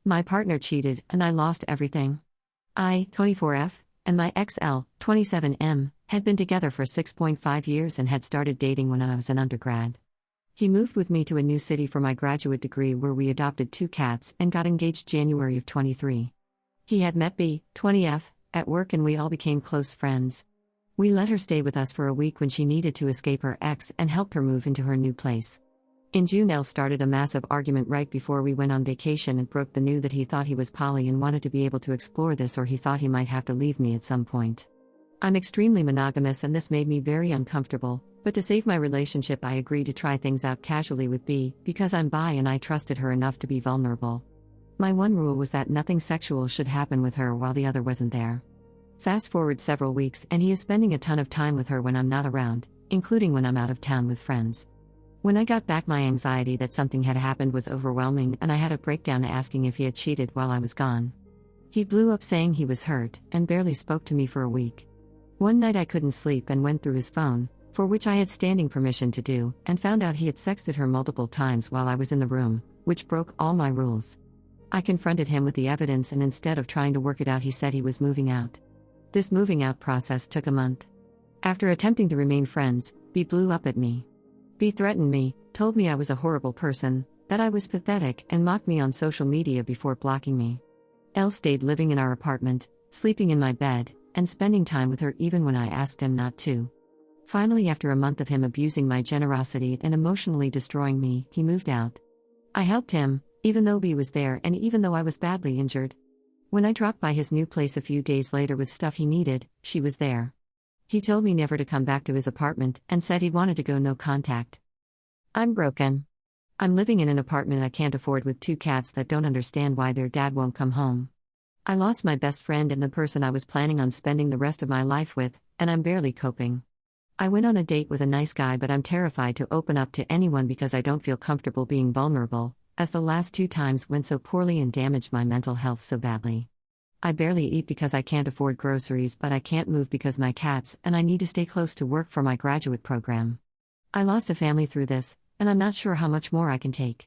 My partner cheated, and I lost everything. I, 24F, and my ex-L, 27M, had been together for 6.5 years and had started dating when I was an undergrad. He moved with me to a new city for my graduate degree where we adopted 2 cats and got engaged January of 23. He had met B, 20F, at work and we all became close friends. We let her stay with us for a week when she needed to escape her ex and helped her move into her new place. In June, L started a massive argument right before we went on vacation and broke the news that he thought he was poly and wanted to be able to explore this, or he thought he might have to leave me at some point. I'm extremely monogamous and this made me very uncomfortable, but to save my relationship I agreed to try things out casually with B, because I'm bi and I trusted her enough to be vulnerable. My one rule was that nothing sexual should happen with her while the other wasn't there. Fast forward several weeks and he is spending a ton of time with her when I'm not around, including when I'm out of town with friends. When I got back, my anxiety that something had happened was overwhelming and I had a breakdown asking if he had cheated while I was gone. He blew up saying he was hurt and barely spoke to me for a week. One night I couldn't sleep and went through his phone, for which I had standing permission to do, and found out he had sexted her multiple times while I was in the room, which broke all my rules. I confronted him with the evidence and instead of trying to work it out he said he was moving out. This moving out process took a month. After attempting to remain friends, B blew up at me. B threatened me, told me I was a horrible person, that I was pathetic, and mocked me on social media before blocking me. L stayed living in our apartment, sleeping in my bed, and spending time with her even when I asked him not to. Finally, after a month of him abusing my generosity and emotionally destroying me, he moved out. I helped him, even though B was there and even though I was badly injured. When I dropped by his new place a few days later with stuff he needed, she was there. He told me never to come back to his apartment and said he wanted to go no contact. I'm broken. I'm living in an apartment I can't afford with 2 cats that don't understand why their dad won't come home. I lost my best friend and the person I was planning on spending the rest of my life with, and I'm barely coping. I went on a date with a nice guy, but I'm terrified to open up to anyone because I don't feel comfortable being vulnerable, as the last 2 times went so poorly and damaged my mental health so badly. I barely eat because I can't afford groceries, but I can't move because my cats, and I need to stay close to work for my graduate program. I lost a family through this, and I'm not sure how much more I can take.